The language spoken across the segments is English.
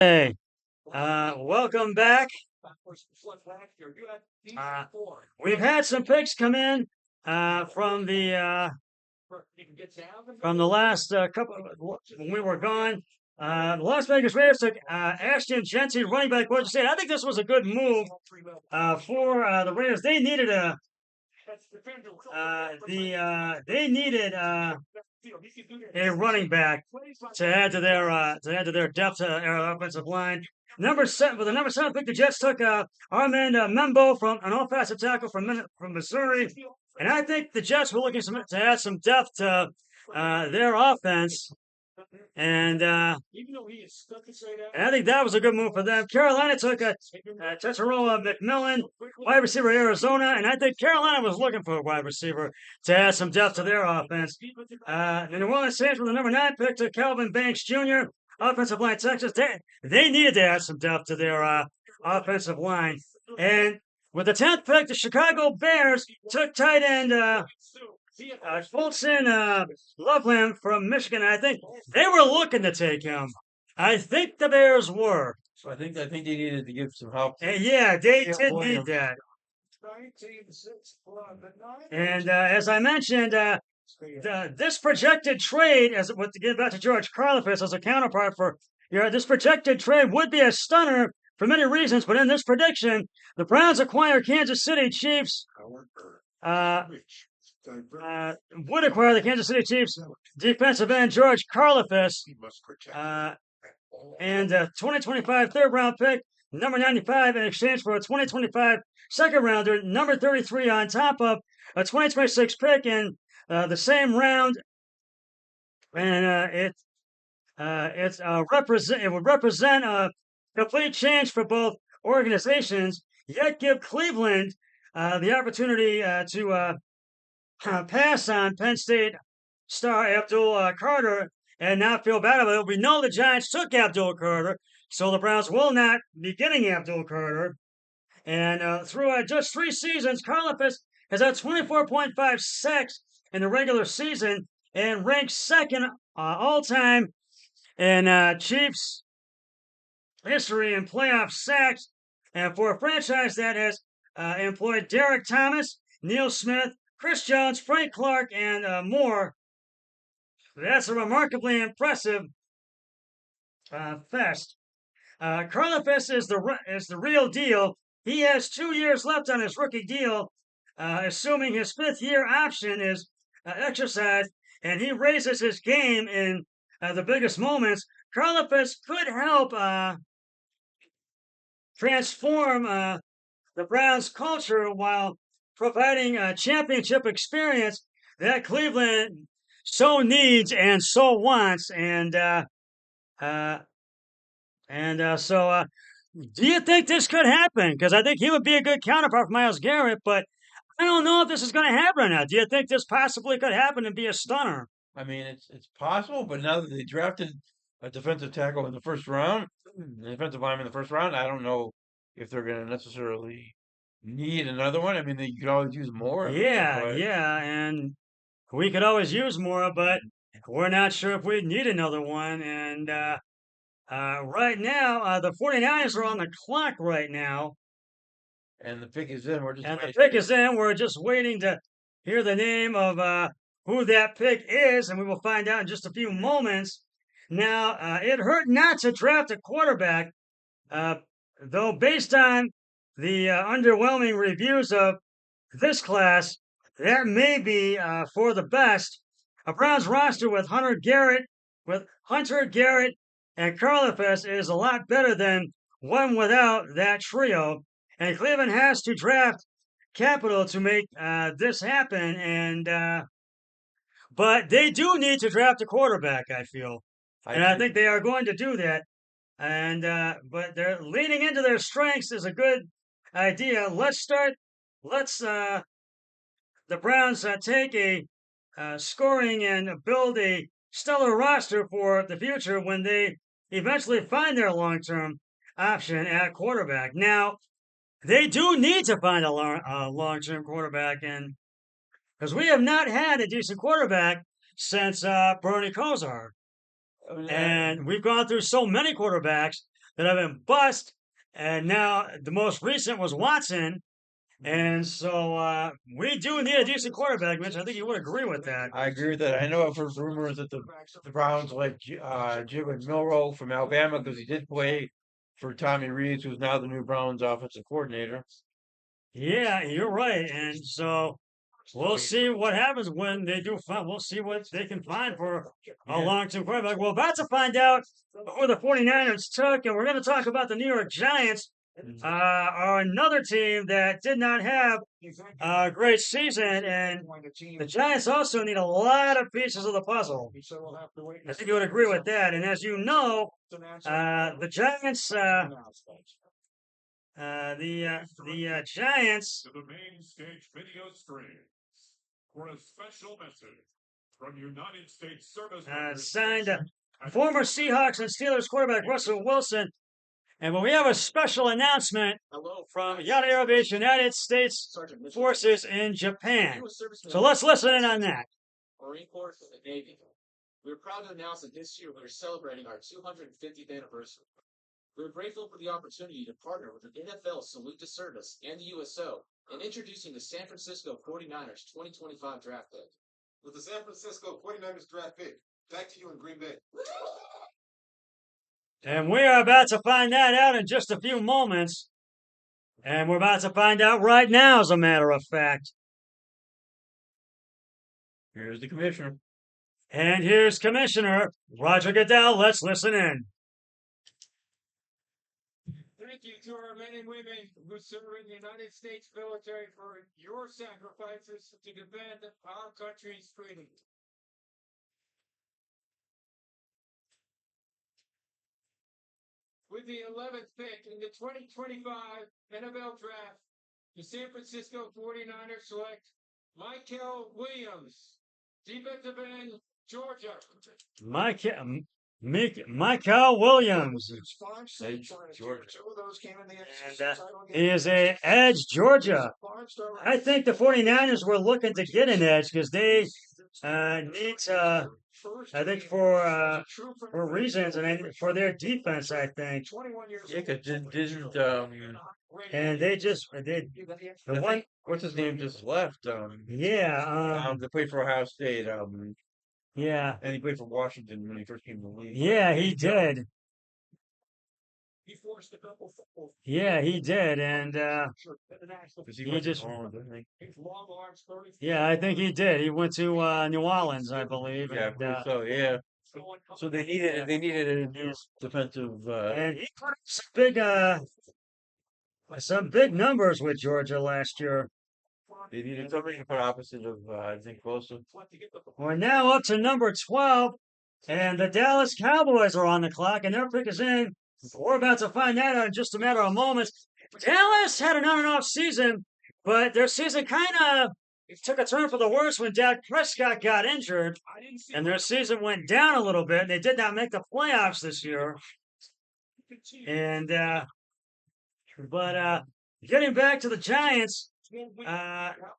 Hey, welcome back. Uh, we've had some picks come in from the last couple when we were gone. The Las Vegas Raiders took Ashton Jeanty, running back, Georgia State. I think this was a good move for the Raiders. They needed a running back to add to their depth offensive line. Number seven with the number seven pick, the Jets took Armand Membo from an offensive tackle from Missouri, and I think the Jets were looking to add some depth to their offense, and I think that was a good move for them. Carolina took a Tessaroa McMillan, wide receiver Arizona, and I think Carolina was looking for a wide receiver to add some depth to their offense. The New Orleans Saints with the number nine pick to Calvin Banks Jr., offensive line Texas. They needed to add some depth to their offensive line. And with the 10th pick, the Chicago Bears took tight end Colson Loveland from Michigan. I think they were looking to take him. I think the Bears were. So I think they needed to give some help. And yeah, they Yeah, did Williams. need that. And as I mentioned, this projected trade, to get back to George Karlaftis as a counterpart for this projected trade would be a stunner for many reasons. But in this prediction, the Browns acquire Kansas City Chiefs. Would acquire the Kansas City Chiefs defensive end George Karlaftis, and 2025 third round pick, number 95, in exchange for a 2025 second rounder, number 33, on top of a 2026 pick in the same round. And it would represent a complete change for both organizations, yet give Cleveland the opportunity to pass on Penn State star Abdul Carter and not feel bad about it. We know the Giants took Abdul Carter, so the Browns will not be getting Abdul Carter. And through just 3 seasons, Karlaftis has had 24.5 sacks in the regular season and ranks second all time in Chiefs history in playoff sacks. And for a franchise that has employed Derek Thomas, Neil Smith, Chris Jones, Frank Clark, and more, that's a remarkably impressive fest. Karlaftis is the real deal. He has 2 years left on his rookie deal, assuming his fifth-year option is exercised, and he raises his game in the biggest moments. Karlaftis could help transform the Browns' culture while providing a championship experience that Cleveland so needs and so wants. So, do you think this could happen? Because I think he would be a good counterpart for Myles Garrett, but I don't know if this is going to happen or not. Do you think this possibly could happen and be a stunner? I mean, it's possible, but now that they drafted a defensive tackle in the first round, a defensive lineman in the first round, I don't know if they're going to necessarily need another one. I mean, you could always use more of it, Yeah, but yeah, and we could always use more, but we're not sure if we need another one. And right now, the 49ers are on the clock right now, and the pick is in. We're just and the waiting. pick is in. We're just waiting to hear the name of who that pick is, and we will find out in just a few moments. Now, it hurt not to draft a quarterback, uh, though, based on the underwhelming reviews of this class, that may be for the best. A Browns roster with Hunter Garrett and Karlaftis is a lot better than one without that trio. And Cleveland has to draft capital to make this happen. But they do need to draft a quarterback, I feel, I and I do. think they are going to do that. But they're leaning into their strengths is a good idea. Let's the Browns take a scoring and build a stellar roster for the future when they eventually find their long-term option at quarterback. Now, they do need to find a long-term quarterback, and because we have not had a decent quarterback since Bernie Kosar, I mean, and we've gone through so many quarterbacks that have been bust, and now the most recent was Watson. And so we do need a decent quarterback, Mitch. I think you would agree with that. I agree with that. I know I've heard rumors that the Browns like Jalen Milroe from Alabama because he did play for Tommy Rees, who's now the new Browns offensive coordinator. Yeah, you're right. And so we'll see what happens when they do find. We'll see what they can find for a Yeah. long-term quarterback. We're about to find out who the 49ers took, and we're going to talk about the New York Giants, are another team that did not have a great season, and the Giants also need a lot of pieces of the puzzle. I think you would agree with that. And as you know, the Giants, the Giants To the main stage video stream for a special message from United States Service signed former Seahawks and Steelers quarterback Russell Wilson. And when we have a special announcement from Yada Aerobase United States Forces in Japan. So let's listen in on that. Marine Corps and the Navy. We are proud to announce that this year we are celebrating our 250th anniversary. We are grateful for the opportunity to partner with the NFL Salute to Service and the USO in introducing the San Francisco 49ers 2025 draft pick. With the San Francisco 49ers draft pick, back to you in Green Bay. And we are about to find that out in just a few moments. And we're about to find out right now, as a matter of fact. Here's the commissioner. And here's Commissioner Roger Goodell. Let's listen in. Thank you to our men and women who serve in the United States military for your sacrifices to defend our country's freedom. With the 11th pick in the 2025 NFL Draft, the San Francisco 49ers select Michael Williams, defensive end, Georgia. Michael Williams. Georgia. And he is a edge, Georgia. I think the 49ers were looking to get an edge because they need I think for reasons and for their defense, I think. Yeah, 'cause didn't And they just the one what's his name just left? yeah They played for Ohio State. yeah And he played for Washington when he first came to the league. yeah he did. He forced a couple football. Yeah, he did, and Because he He went to just- Holland, didn't he? His long arms, 30 yeah, I think he did. He went to New Orleans, I believe. Yeah, I and, believe so. Yeah. So they needed a new defensive. and he put up some big numbers with Georgia last year. They needed somebody to put opposite of I think Wilson. We're now up to number 12, and the Dallas Cowboys are on the clock, and their pick is in. We're about to find that out in just a matter of moments. Dallas had an on and off season, but their season kind of took a turn for the worse when Dak Prescott got injured, and their season went down a little bit. They did not make the playoffs this year. And but getting back to the Giants,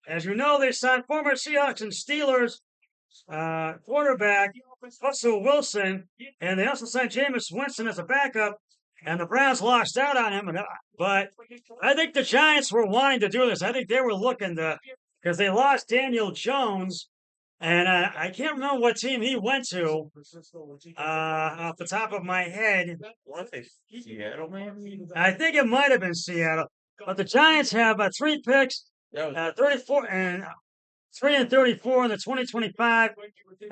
as you know, they signed former Seahawks and Steelers quarterback Russell Wilson, and they also signed Jameis Winston as a backup. And the Browns lost out on him, but I think the Giants were wanting to do this. I think they were looking to, because they lost Daniel Jones, and I can't remember what team he went to off the top of my head. What they Seattle maybe? I think it might have been Seattle. But the Giants have 3 picks, That was 34 and 3 and 34 in the 2025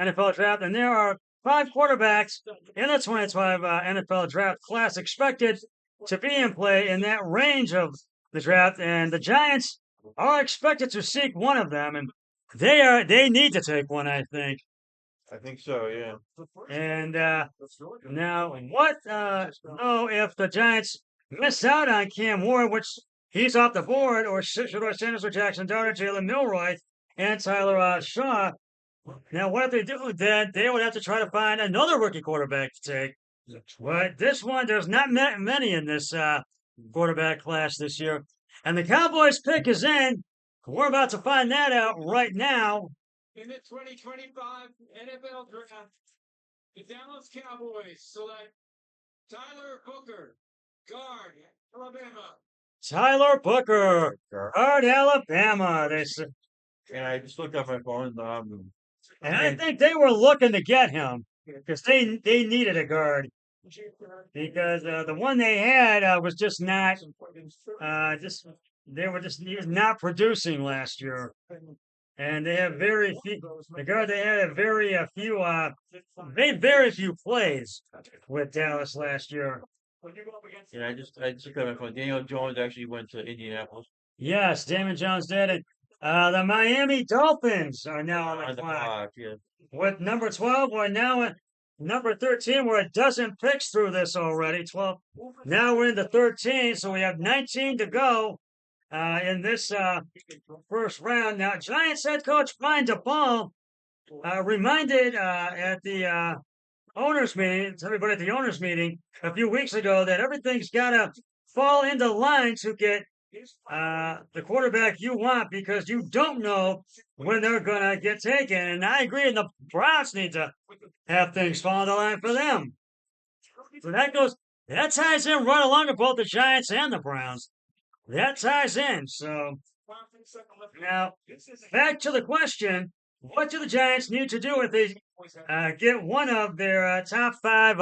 NFL draft, and there are 5 quarterbacks in the 2025 NFL draft class expected to be in play in that range of the draft, and the Giants are expected to seek one of them, and they need to take one, I think. I think so. Yeah. And now, what? No, if the Giants miss out on Cam Ward, which he's off the board, or Shedeur Sanders or Jackson Dart, Jalen Milroy, and Tyler Shaw. Now, what if they do? Then they would have to try to find another rookie quarterback to take. But this one, there's not many in this quarterback class this year. And the Cowboys pick is in. We're about to find that out right now. In the 2025 NFL Draft, the Dallas Cowboys select Tyler Booker, Guard, Alabama. Tyler Booker, guard Alabama. And I just looked up my phone. And I think they were looking to get him because they needed a guard because the one they had was just not he was not producing last year, and they have very few. The guard they had very few made very few plays with Dallas last year. Yeah, I just looked at my phone. Daniel Jones actually went to Indianapolis. Yes, Damon Jones did it. The Miami Dolphins are now on On the the clock. clock, yeah. With number 12, we're now at number 13. We're a dozen picks through this already. 12. Now we're into 13, so we have 19 to go in this first round. Now, Giants head coach Brian DePaul reminded at the owners meeting, to everybody at the owners meeting a few weeks ago, that everything's got to fall into line to get the quarterback you want because you don't know when they're going to get taken. And I agree, and the Browns need to have things fall into line for them. So that ties in right along with both the Giants and the Browns. That ties in. So now, back to the question, what do the Giants need to do if they get one of their top five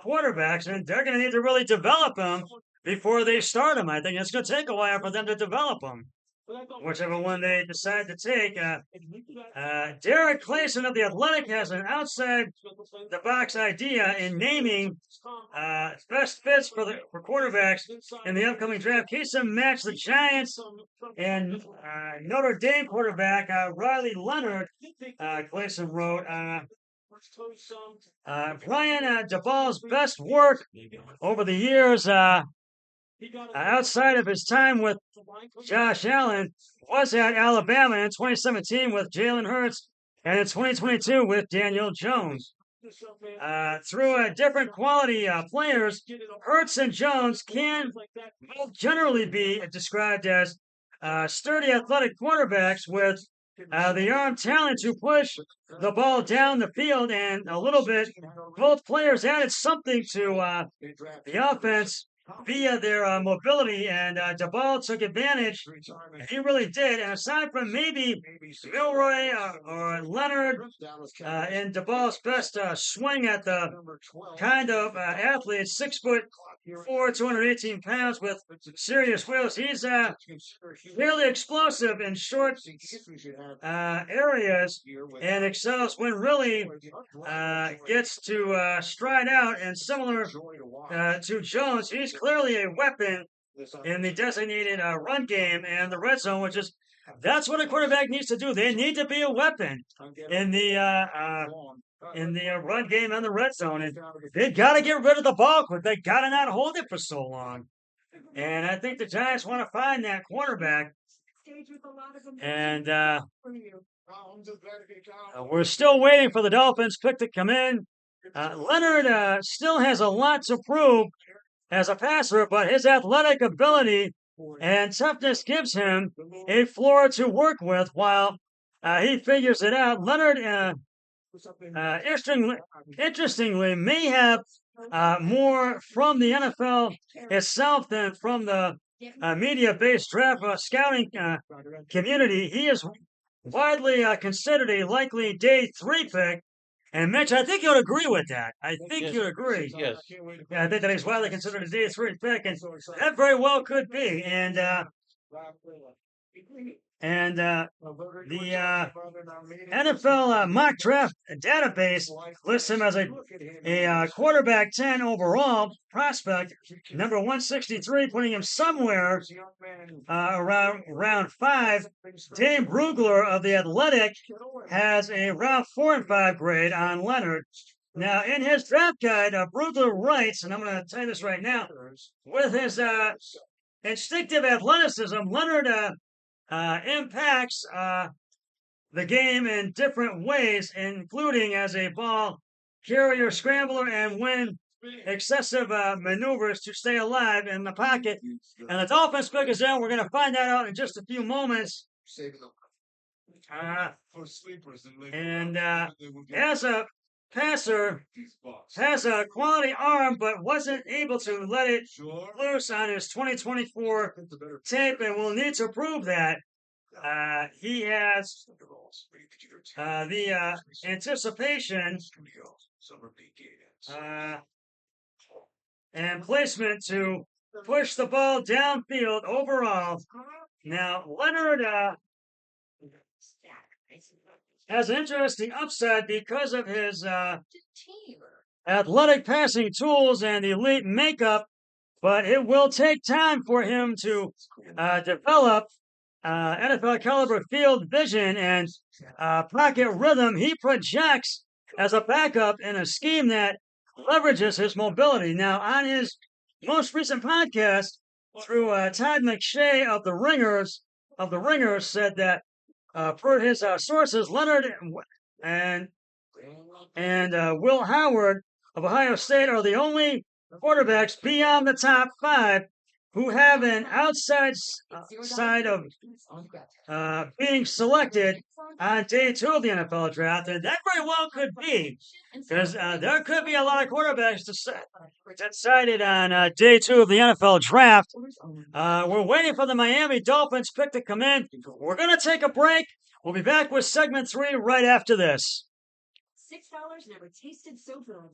quarterbacks? And they're going to need to really develop them before they start them. I think it's going to take a while for them to develop them, whichever one they decide to take. Derek Clayson of The Athletic has an outside-the-box idea in naming best fits for quarterbacks in the upcoming draft. Clayson matched the Giants and Notre Dame quarterback Riley Leonard, Clayson wrote. Brian DePaul's best work over the years outside of his time with Josh Allen was at Alabama in 2017 with Jalen Hurts and in 2022 with Daniel Jones. Through different quality players, Hurts and Jones can both generally be described as sturdy athletic quarterbacks with the arm talent to push the ball down the field, and a little bit, both players added something to the offense via their mobility, and DePaul took advantage. He really did. And aside from maybe Milroy or Leonard and DePaul's best swing at the kind of athlete, 6'4", 218 pounds with serious wheels, he's really explosive in short areas and excels when really gets to stride out. And similar to Jones, he's clearly a weapon in the designated run game and the red zone, that's what a quarterback needs to do. They need to be a weapon in the run game and the red zone, and they got to get rid of the ball quick. They got to not hold it for so long. And I think the Giants want to find that quarterback. And we're still waiting for the Dolphins pick to come in. Leonard still has a lot to prove as a passer, but his athletic ability and toughness gives him a floor to work with while he figures it out. Leonard, interestingly, may have more from the NFL itself than from the media-based draft scouting community. He is widely considered a likely day 3 pick. And Mitch, I think you'd agree with that. I think you'd agree. Yes. Yeah, I think that he's widely considered a day 3 pick, and that very well could be. And the NFL mock draft database lists him as a quarterback 10 overall prospect, number 163, putting him somewhere around round 5. Dave Brugler of The Athletic has a round 4 and 5 grade on Leonard. Now, in his draft guide, Brugler writes, and I'm going to tell you this right now, with his instinctive athleticism, Leonard impacts the game in different ways, including as a ball carrier, scrambler, and when excessive maneuvers to stay alive in the pocket. And the Dolphins pick is in. We're going to find that out in just a few moments. And as a passer has a quality arm, but wasn't able to let it loose on his 2024 tape, and will need to prove that. He has the anticipation and placement to push the ball downfield overall. Now, Leonard has an interesting upside because of his athletic passing tools and elite makeup, but it will take time for him to develop NFL caliber field vision and pocket rhythm. He projects as a backup in a scheme that leverages his mobility. Now, on his most recent podcast, through Todd McShay of the Ringers said that per his sources, Leonard and Will Howard of Ohio State are the only quarterbacks beyond the top 5 who have an outside side of being selected on day 2 of the NFL draft, and that very well could be, because there could be a lot of quarterbacks decided on day 2 of the NFL draft. We're waiting for the Miami Dolphins pick to come in. We're going to take a break. We'll be back with segment 3 right after this. $6 never tasted so good.